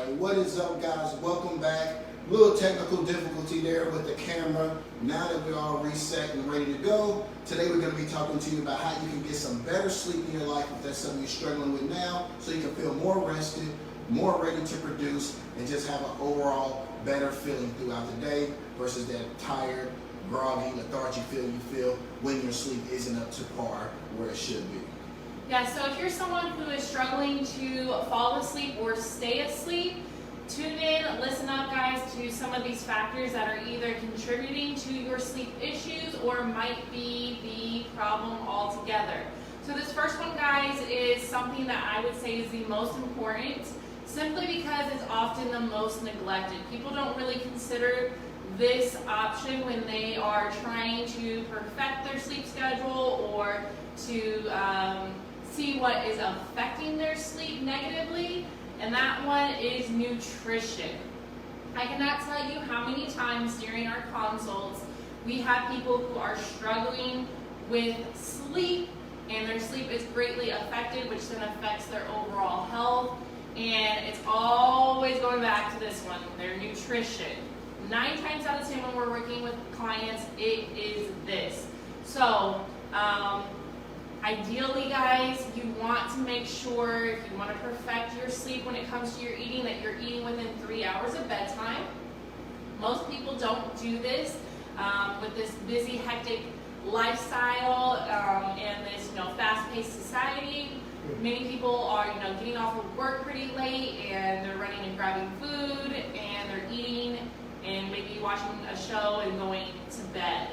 Alright, what is up guys? Welcome back. Little technical difficulty there with the camera. Now that we're all reset and ready to go, today we're going to be talking to you about how you can get some better sleep in your life if that's something you're struggling with now, so you can feel more rested, more ready to produce, and just have an overall better feeling throughout the day versus that tired, groggy, lethargic feeling you feel when your sleep isn't up to par where it should be. Yeah, so if you're someone who is struggling to fall asleep or stay asleep, tune in, listen up guys to some of these factors that are either contributing to your sleep issues or might be the problem altogether. So this first one guys is something that I would say is the most important, simply because it's often the most neglected. People don't really consider this option when they are trying to perfect their sleep schedule or to see what is affecting their sleep negatively, and that one is nutrition. I cannot tell you how many times during our consults we have people who are struggling with sleep and their sleep is greatly affected, which then affects their overall health, and it's always going back to this one, their nutrition. 9 times out of 10 when we're working with clients, it is this. So ideally guys, you want to make sure, if you want to perfect your sleep when it comes to your eating, that you're eating within 3 hours of bedtime. Most people don't do this with this busy, hectic lifestyle and this fast-paced society. Many people are getting off of work pretty late and they're running and grabbing food and they're eating and maybe watching a show and going to bed.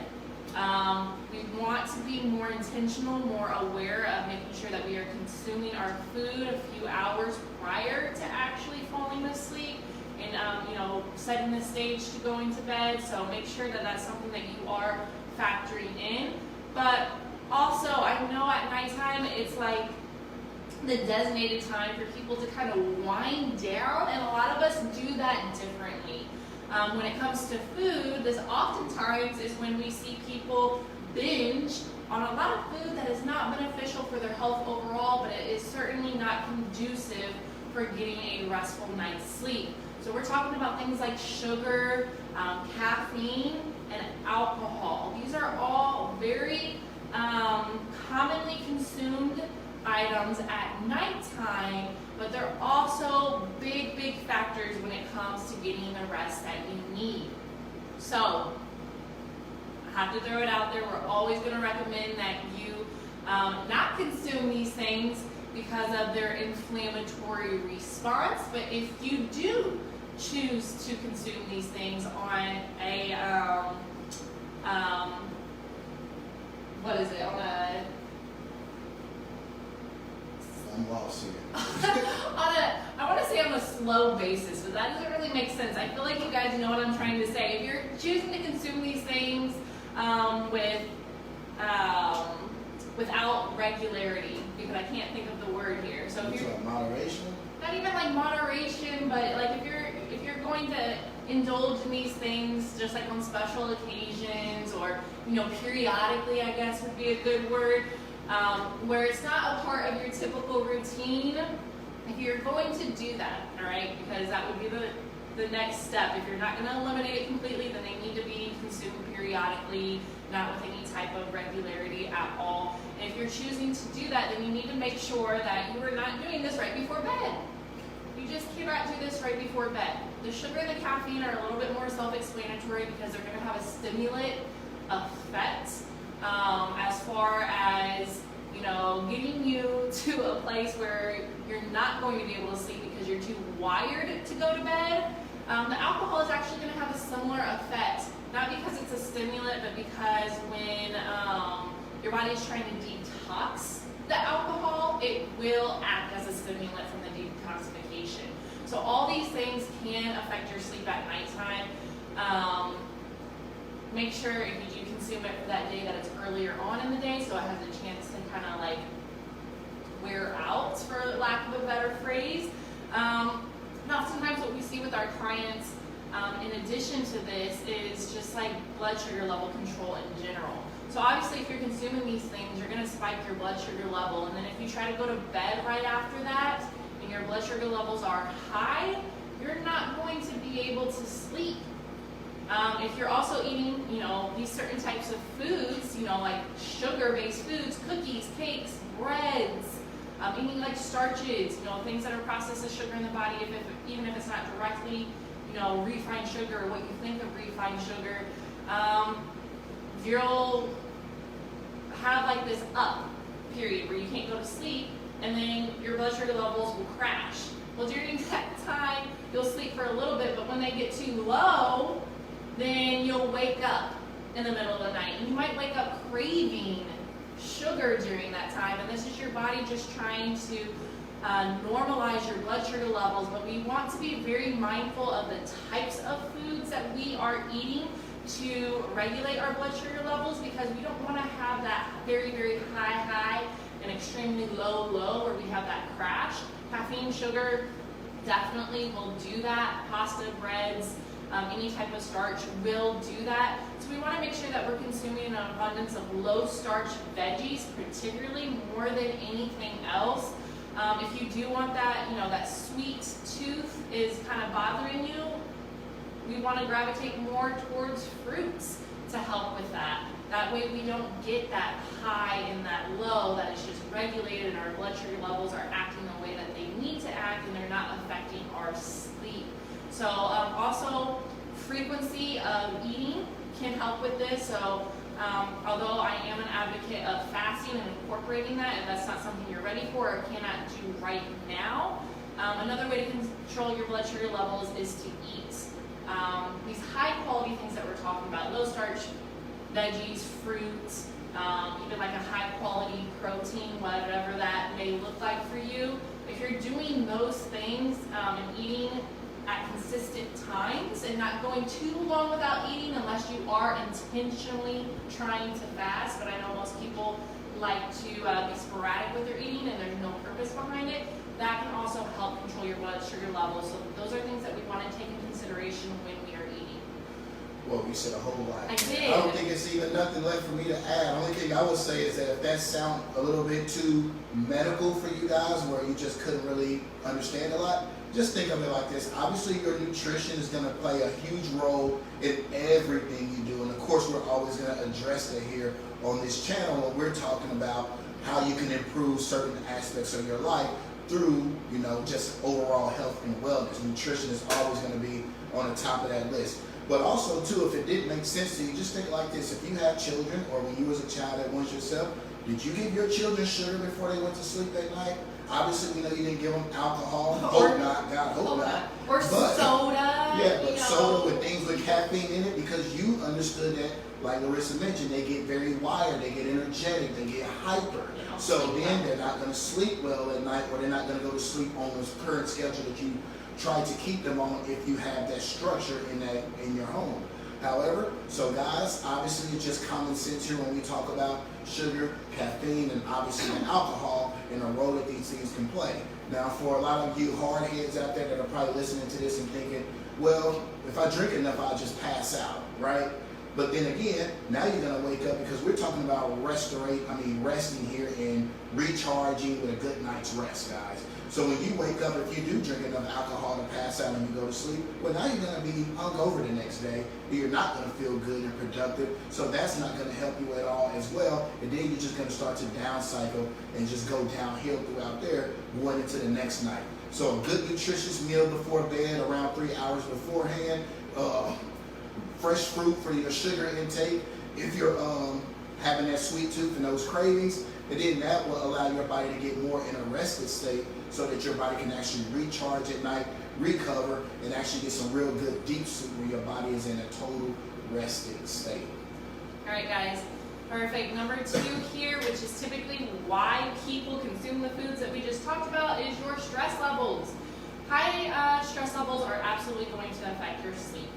We want to be more intentional, more aware of making sure that we are consuming our food a few hours prior to actually falling asleep and setting the stage to going to bed. So make sure that that's something that you are factoring in. But also, I know at nighttime it's like the designated time for people to kind of wind down, and a lot of us do that differently. When it comes to food, this oftentimes is when we see people binge on a lot of food that is not beneficial for their health overall, but it is certainly not conducive for getting a restful night's sleep. So we're talking about things like sugar, caffeine, and alcohol. These are all very commonly consumed items at nighttime, but they're also big factors when it comes to getting the rest that you need. So I have to throw it out there, we're always going to recommend that you not consume these things because of their inflammatory response, but if you do choose to consume these things on a I'm lost here. I want to say on a slow basis, but that doesn't really make sense. I feel like you guys know what I'm trying to say. If you're choosing to consume these things without regularity, because I can't think of the word here. So if you're moderation? Not even like moderation, but like if you're going to indulge in these things just like on special occasions or periodically, I guess would be a good word. Where it's not a part of your typical routine, if you're going to do that, all right, because that would be the next step. If you're not going to eliminate it completely, then they need to be consumed periodically, not with any type of regularity at all. And if you're choosing to do that, then you need to make sure that you are not doing this right before bed. You just cannot do this right before bed. The sugar and the caffeine are a little bit more self-explanatory because they're going to have a stimulant effect. As far as getting you to a place where you're not going to be able to sleep because you're too wired to go to bed. The alcohol is actually going to have a similar effect, not because it's a stimulant, but because when your body is trying to detox the alcohol, it will act as a stimulant from the detoxification. So all these things can affect your sleep at nighttime. Make sure if you do consume it for that day that it's earlier on in the day so it has a chance to kind of like wear out, for lack of a better phrase. Oftentimes what we see with our clients in addition to this is just like blood sugar level control in general. So obviously if you're consuming these things, you're going to spike your blood sugar level, and then if you try to go to bed right after that and your blood sugar levels are high, you're not going to be able to sleep. If you're also eating, these certain types of foods, like sugar-based foods, cookies, cakes, breads, eating like starches, things that are processed as sugar in the body, even if it's not directly, refined sugar or what you think of refined sugar, you'll have like this up period where you can't go to sleep, and then your blood sugar levels will crash. Well, during that time, you'll sleep for a little bit, but when they get too low, then you'll wake up in the middle of the night. And you might wake up craving sugar during that time, and this is your body just trying to normalize your blood sugar levels. But we want to be very mindful of the types of foods that we are eating to regulate our blood sugar levels, because we don't want to have that very, very high and extremely low where we have that crash. Caffeine, sugar definitely will do that. Pasta, breads, any type of starch will do that. So we want to make sure that we're consuming an abundance of low starch veggies, particularly more than anything else. If you do want that, that sweet tooth is kind of bothering you, we want to gravitate more towards fruits to help with that. That way we don't get that high and that low, that is just regulated and our blood sugar levels are acting the way that they need to act and they're not affecting our sleep. So also frequency of eating can help with this. So although I am an advocate of fasting and incorporating that, if that's not something you're ready for or cannot do right now, another way to control your blood sugar levels is to eat these high quality things that we're talking about, low starch veggies, fruits, even like a high quality protein, whatever that may look like for you. If you're doing those things and eating at consistent times and not going too long without eating unless you are intentionally trying to fast, but I know most people like to be sporadic with their eating and there's no purpose behind it, that can also help control your blood sugar levels. So those are things that we want to take into consideration when we are eating. Well, you said a whole lot. I did. I don't think it's even nothing left for me to add. Only thing I would say is that if that sounds a little bit too medical for you guys, where you just couldn't really understand a lot, just think of it like this. Obviously, your nutrition is going to play a huge role in everything you do. And of course, we're always going to address that here on this channel when we're talking about how you can improve certain aspects of your life through, just overall health and wellness. Nutrition is always going to be on the top of that list. But also, too, if it didn't make sense to you, just think like this. If you have children, or when you was a child at once yourself, did you give your children sugar before they went to sleep at night? Obviously, we know you didn't give them alcohol. Hope not. God, hope not. Or soda. Yeah, but soda with things with caffeine in it, because you understood that, like Larissa mentioned, they get very wired, they get energetic, they get hyper. So then they're not going to sleep well at night, or they're not going to go to sleep on this current schedule that you try to keep them on if you have that structure in your home. However, so guys, obviously it's just common sense here when we talk about sugar, caffeine, and obviously alcohol and the role that these things can play. Now, for a lot of you hard heads out there that are probably listening to this and thinking, well, if I drink enough, I'll just pass out, right? But then again, now you're going to wake up, because we're talking about resting here and recharging with a good night's rest, guys. So when you wake up, if you do drink enough alcohol to pass out and you go to sleep, well, now you're going to be hungover the next day. You're not going to feel good and productive. So that's not going to help you at all as well. And then you're just going to start to down cycle and just go downhill throughout there, going into the next night. So a good nutritious meal before bed, around 3 hours beforehand. Fresh fruit for your sugar intake. If you're having that sweet tooth and those cravings, and then that will allow your body to get more in a rested state, so that your body can actually recharge at night, recover, and actually get some real good deep sleep where your body is in a total rested state. All right, guys. Perfect. Number 2 here, which is typically why people consume the foods that we just talked about, is your stress levels. High stress levels are absolutely going to affect your sleep.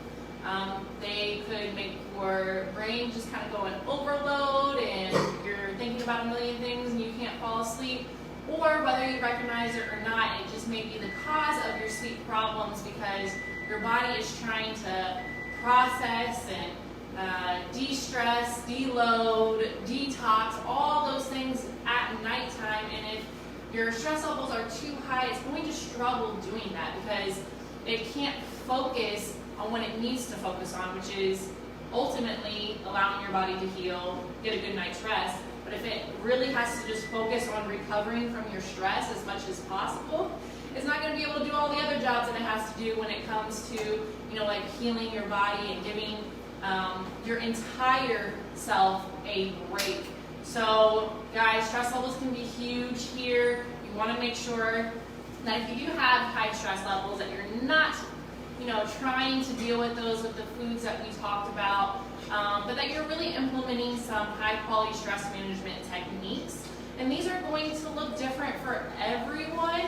They could make your brain just kind of go in overload and you're thinking about a million things and you can't fall asleep. Or whether you recognize it or not, it just may be the cause of your sleep problems, because your body is trying to process and de-stress, deload, detox, all those things at nighttime. And if your stress levels are too high, it's going to struggle doing that, because it can't focus on what it needs to focus on, which is ultimately allowing your body to heal, get a good night's rest. But if it really has to just focus on recovering from your stress as much as possible, it's not going to be able to do all the other jobs that it has to do when it comes to, like healing your body and giving your entire self a break. So guys, stress levels can be huge here. You want to make sure that if you do have high stress levels, that you're not trying to deal with those with the foods that we talked about, but that you're really implementing some high quality stress management techniques. And these are going to look different for everyone.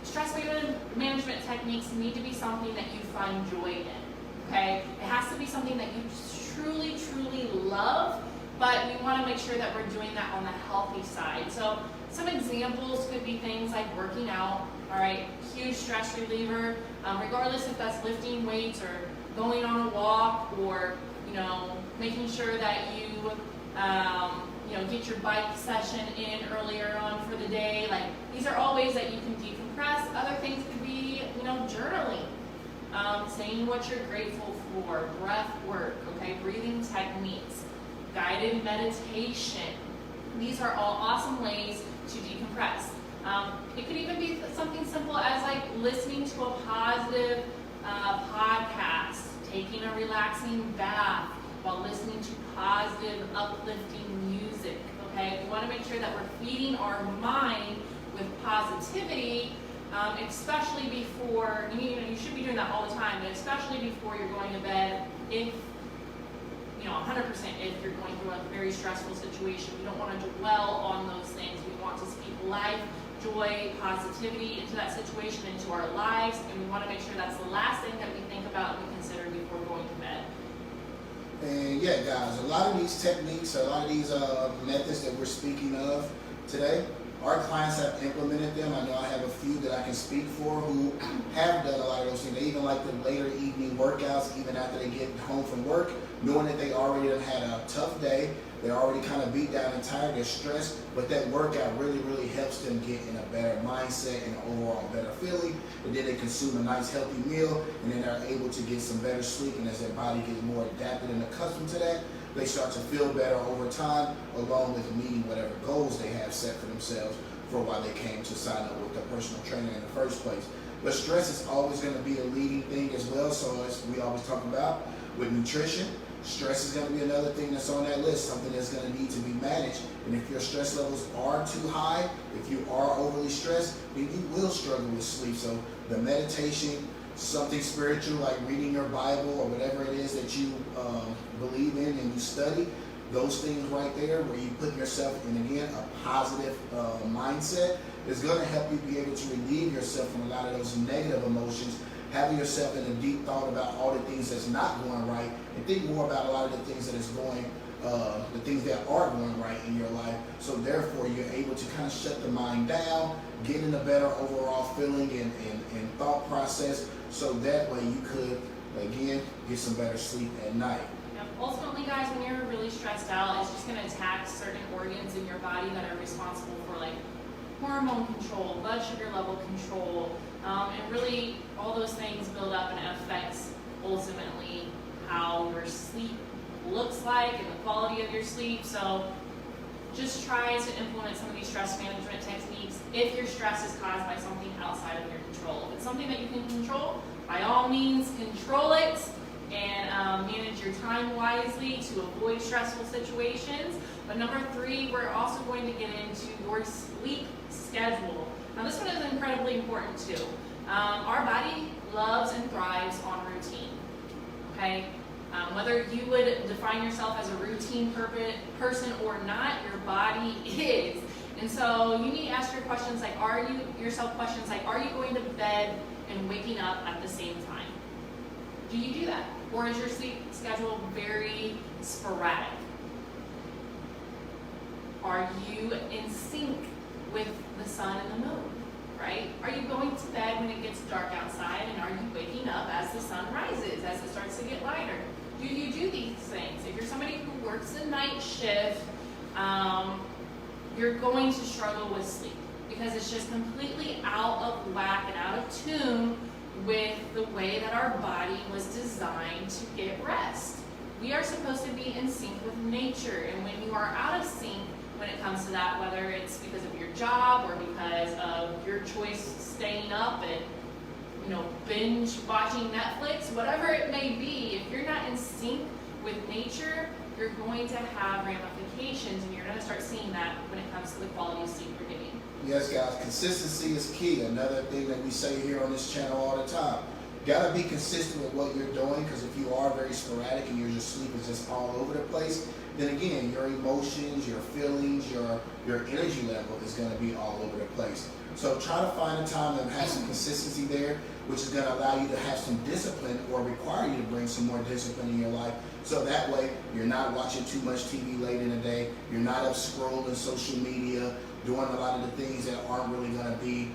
Stress management techniques need to be something that you find joy in, okay? It has to be something that you truly, truly love, but we want to make sure that we're doing that on the healthy side. So some examples could be things like working out, all right? Huge stress reliever, regardless if that's lifting weights or going on a walk or, making sure that you, get your bike session in earlier on for the day. Like, these are all ways that you can decompress. Other things could be, journaling, saying what you're grateful for, breath work, okay, breathing techniques, guided meditation. These are all awesome ways to decompress. It could even be something simple as like listening to a positive podcast, taking a relaxing bath while listening to positive, uplifting music, okay? We want to make sure that we're feeding our mind with positivity, especially before, you should be doing that all the time, but especially before you're going to bed, if 100% if you're going through a very stressful situation. We don't want to dwell on those things. We want to speak life, joy, positivity into that situation, into our lives, and we want to make sure that's the last thing that we think about and we consider before going to bed. And yeah, guys, a lot of these techniques, a lot of these methods that we're speaking of today, our clients have implemented them. I know I have a few that I can speak for who have done a lot of those things. They even like the later evening workouts, even after they get home from work, knowing that they already have had a tough day. They're already kind of beat down and tired, they're stressed, but that workout really, really helps them get in a better mindset and overall better feeling. And then they consume a nice healthy meal, and then they're able to get some better sleep, and as their body gets more adapted and accustomed to that, they start to feel better over time, along with meeting whatever goals they have set for themselves for why they came to sign up with their personal trainer in the first place. But stress is always going to be a leading thing as well, so as we always talk about with nutrition, stress is going to be another thing that's on that list, something that's going to need to be managed. And if your stress levels are too high, if you are overly stressed, then you will struggle with sleep. So the meditation, something spiritual like reading your Bible or whatever it is that you believe in and you study, those things right there where you put yourself in, again, a positive mindset is going to help you be able to relieve yourself from a lot of those negative emotions, having yourself in a deep thought about all the things that's not going right, and think more about a lot of the things that is going, the things that are going right in your life. So therefore, you're able to kind of shut the mind down, get in a better overall feeling and thought process, so that way you could, again, get some better sleep at night. Ultimately, guys, when you're really stressed out, it's just going to attack certain organs in your body that are responsible for like hormone control, blood sugar level control, and really all those things build up and it affects ultimately how your sleep looks like and the quality of your sleep. So just try to implement some of these stress management techniques if your stress is caused by something outside of your control. If it's something that you can control, by all means control it and manage your time wisely to avoid stressful situations. But number 3, we're also going to get into your sleep schedule. Now this one is incredibly important too. Our body loves and thrives on routine, okay? Whether you would define yourself as a routine person or not, your body is. And so you need to ask your questions like, are you going to bed and waking up at the same time? Do you do that? Or is your sleep schedule very sporadic? Are you in sync with the sun and the moon, right? Are you going to bed when it gets dark outside, and are you waking up as the sun rises, as it starts to get lighter? Do you do these things? If you're somebody who works a night shift, you're going to struggle with sleep because it's just completely out of whack and out of tune with the way that our body was designed to get rest. We are supposed to be in sync with nature, and when you are out of sync when it comes to that, whether it's because of your job or because of your choice staying up and binge watching Netflix, whatever it may be, if you're not in sync with nature, you're going to have ramifications, and you're going to start seeing that when it comes to the quality of sleep you're getting. Yes, guys, consistency is key. Another thing that we say here on this channel all the time. Gotta be consistent with what you're doing, because if you are very sporadic and your sleep is just all over the place, then again, your emotions, your feelings, your energy level is going to be all over the place. So try to find a time that has some consistency there, which is going to allow you to have some discipline, or require you to bring some more discipline in your life. So that way, you're not watching too much TV late in the day, you're not up scrolling social media, doing a lot of the things that aren't really going to be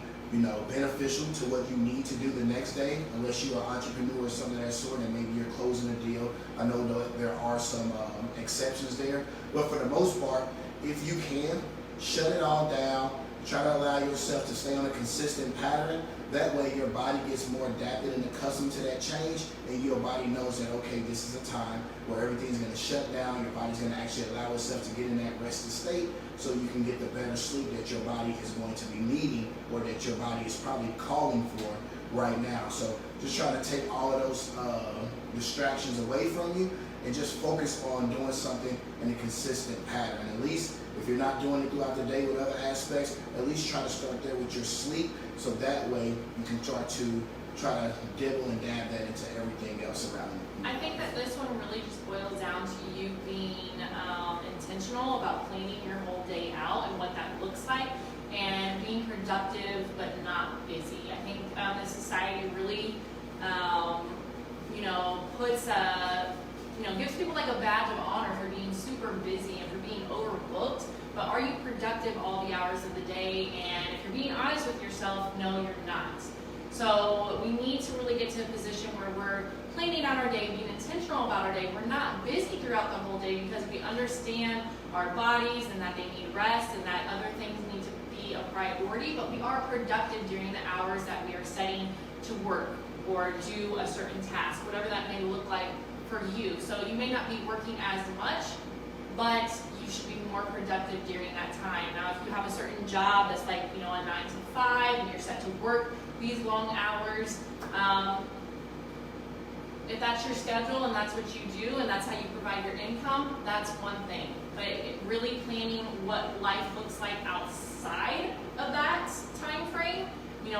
beneficial to what you need to do the next day, unless you're an entrepreneur or something of that sort, and maybe you're closing a deal. I know that there are some exceptions there, but for the most part, if you can, shut it all down. Try to allow yourself to stay on a consistent pattern. That way your body gets more adapted and accustomed to that change, and your body knows that, okay, this is a time where everything's going to shut down. Your body's going to actually allow itself to get in that rested state, so you can get the better sleep that your body is going to be needing, or that your body is probably calling for right now. So just try to take all of those distractions away from you, and just focus on doing something in a consistent pattern. At least if you're not doing it throughout the day with other aspects, at least try to start there with your sleep, so that way you can try to dibble and dab that into everything else around you. I think that this one really just boils down to you being intentional about planning your whole day out and what that looks like, and being productive but not busy. I think the society really puts gives people like a badge of honor for being super busy and for being overbooked, but are you productive all the hours of the day? And if you're being honest with yourself, no, you're not. So we need to really get to a position where we're planning out our day, being intentional about our day. We're not busy throughout the whole day, because we understand our bodies and that they need rest and that other things need to be a priority, but we are productive during the hours that we are setting to work or do a certain task, whatever that may look like for you. So you may not be working as much, but you should be more productive during that time. Now, if you have a certain job that's like, a 9 to 5, and you're set to work these long hours, if that's your schedule and that's what you do and that's how you provide your income, that's one thing. But really planning what life looks like outside of that time frame,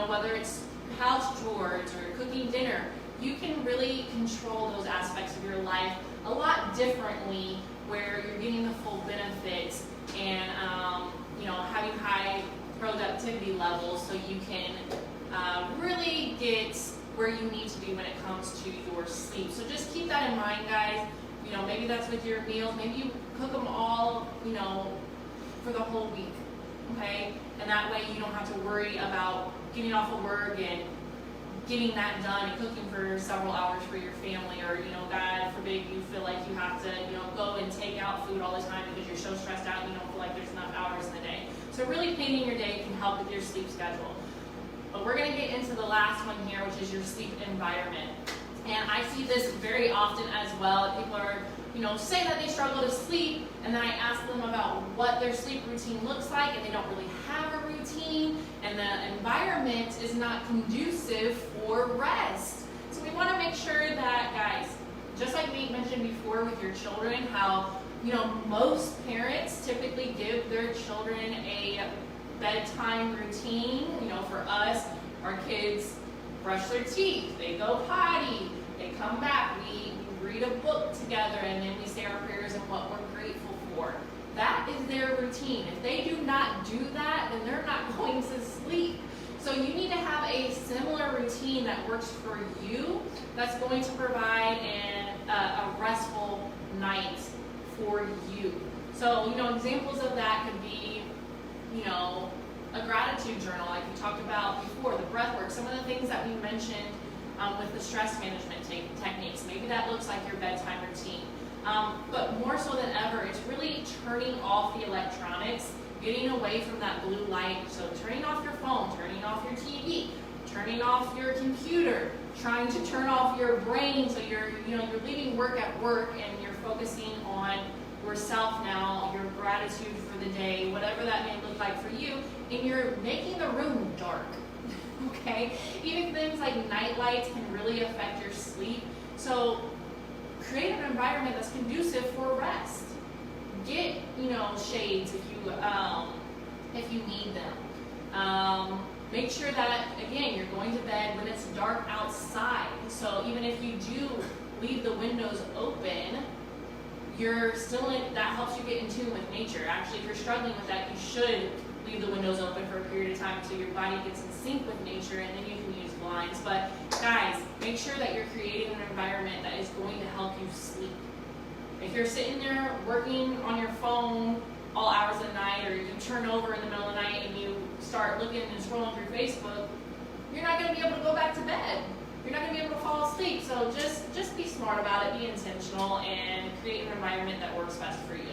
whether it's house chores or cooking dinner, you can really control those aspects of your life a lot differently, where you're getting the full benefits and having high productivity levels, so you can really get where you need to be when it comes to your sleep. So just keep that in mind, guys. Maybe that's with your meals. Maybe you cook them all, for the whole week, okay? And that way you don't have to worry about getting off of work and getting that done and cooking for several hours for your family, or God forbid you feel like you have to go and take out food all the time because you're so stressed out and you don't feel like there's enough hours in the day. So really planning your day can help with your sleep schedule. But we're going to get into the last one here, which is your sleep environment. And I see this very often as well. People are say that they struggle to sleep, and then I ask them about what their sleep routine looks like, and they don't really have a routine, and the environment is not conducive for rest. So we want to make sure that, guys, just like we mentioned before with your children, how most parents typically give their children a bedtime routine. For us, our kids brush their teeth, they go potty, they come back, we read a book together, and then we say our prayers and what we're grateful for. That is their routine. If they do not do that, then they're not going to sleep. So you need to have a similar routine that works for you, that's going to provide a restful night for you. So, examples of that could be, a gratitude journal, like we talked about before, the breath work, some of the things that we mentioned with the stress management techniques. Maybe that looks like your bedtime routine. But more so than ever, it's really turning off the electronics, getting away from that blue light. So turning off your phone, turning off your TV, turning off your computer, trying to turn off your brain so you're leaving work at work and you're focusing on yourself now, your gratitude for the day, whatever that may look like for you, and you're making the room dark. Okay? Even things like night lights can really affect your sleep. So create an environment that's conducive for rest. Get, shades if you need them. Make sure that, again, you're going to bed when it's dark outside. So even if you do leave the windows open, you're still that helps you get in tune with nature. Actually, if you're struggling with that, you should leave the windows open for a period of time so your body gets in sync with nature, and then you can use blinds. But guys, make sure that you're creating an environment that is going to help you sleep. If you're sitting there working on your phone all hours of the night, or you turn over in the middle of the night and you start looking and scrolling through Facebook, you're not going to be able to go back to bed. You're not going to be able to fall asleep. So just be smart about it, be intentional, and create an environment that works best for you.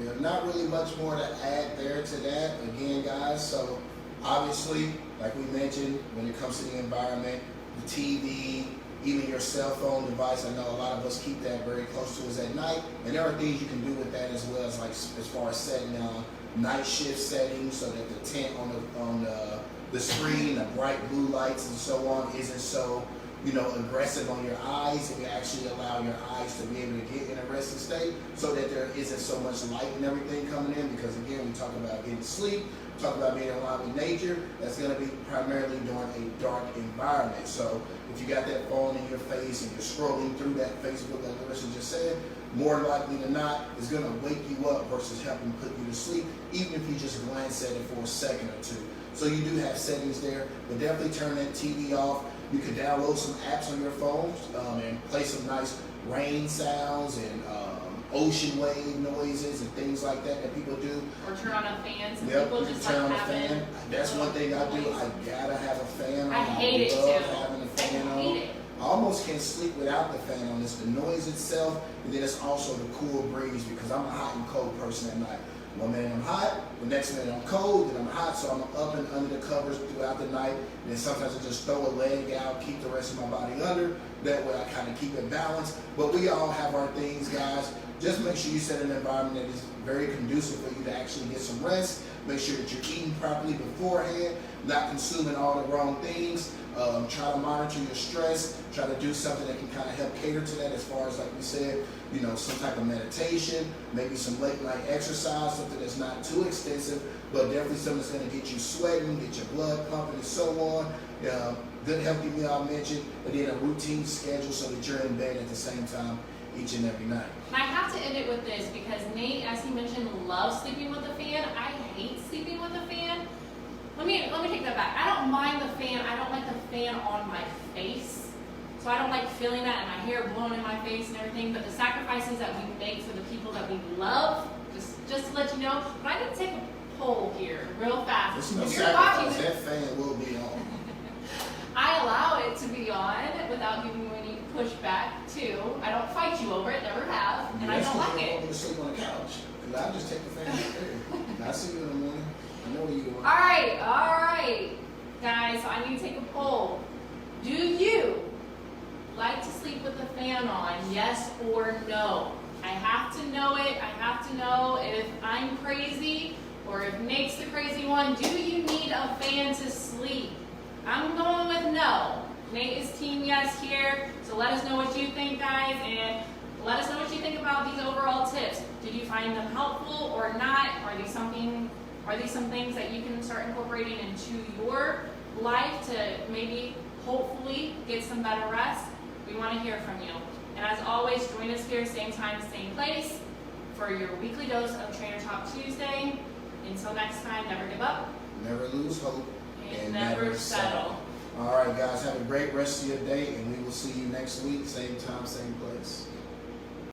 Yeah, not really much more to add there to that. Again, guys, so obviously, like we mentioned, when it comes to the environment, the TV, even your cell phone device, I know a lot of us keep that very close to us at night, and there are things you can do with that as well, as far as setting night shift settings so that the tint on the screen, the bright blue lights and so on isn't so aggressive on your eyes, and you actually allow your eyes to be able to get in a rested state so that there isn't so much light and everything coming in, because again, we talk about getting sleep, we talk about being in line with nature. That's going to be primarily during a dark environment. So if you got that phone in your face and you're scrolling through that Facebook, like Larissa just said, more likely than not, it's going to wake you up versus helping put you to sleep, even if you just glance at it for a second or two. So you do have settings there, but definitely turn that TV off. You can download some apps on your phones and play some nice rain sounds and ocean wave noises and things like that people do. Or turn on a fan. Some Yep, people you can just turn on like a fan. That's one thing I do. I gotta have a fan on. I hate it love too. having a fan I on. hate it. I almost can't sleep without the fan on. It's the noise itself, and then it's also the cool breeze, because I'm a hot and cold person at night. One minute I'm hot, the next minute I'm cold, then I'm hot, so I'm up and under the covers throughout the night. And then sometimes I just throw a leg out, keep the rest of my body under. That way I kind of keep it balanced. But we all have our things, guys. Just make sure you set an environment that is very conducive for you to actually get some rest. Make sure that you're eating properly beforehand, not consuming all the wrong things. Try to monitor your stress. Try to do something that can kind of help cater to that, as far as, like we said, some type of meditation, maybe some late night exercise, something that's not too extensive, but definitely something that's going to get you sweating, get your blood pumping, and so on. Good healthy meal I mentioned, and then a routine schedule so that you're in bed at the same time each and every night. And I have to end it with this, because Nate, as he mentioned, loves sleeping with a fan. I hate sleeping with a fan. Let me take that back. I don't mind the fan. I don't like the fan on my face. So I don't like feeling that and my hair blowing in my face and everything. But the sacrifices that we make for the people that we love, just to let you know. But I need to take a poll here real fast. There's no If you're watching sacrifice. this, That fan will be on. I allow it to be on without giving you any pushback too. I don't fight you over it, never have, and I don't like You it. want me to sleep on the couch, because I'll just take the fan right there. I'll see you in the morning. I know where you are. All right, guys. So I need to take a poll. Do you like to sleep with the fan on? Yes or no? I have to know it. I have to know if I'm crazy or if Nate's the crazy one. Do you need a fan to sleep? I'm going with no. Nate is team yes here. So let us know what you think, guys, and let us know what you think about these overall tips. Did you find them helpful or not? Are these some things that you can start incorporating into your life to maybe, hopefully, get some better rest? We want to hear from you. And as always, join us here, same time, same place, for your weekly dose of Trainer Talk Tuesday. Until next time, never give up. Never lose hope. And never settle. All right, guys, have a great rest of your day, and we will see you next week, same time, same place.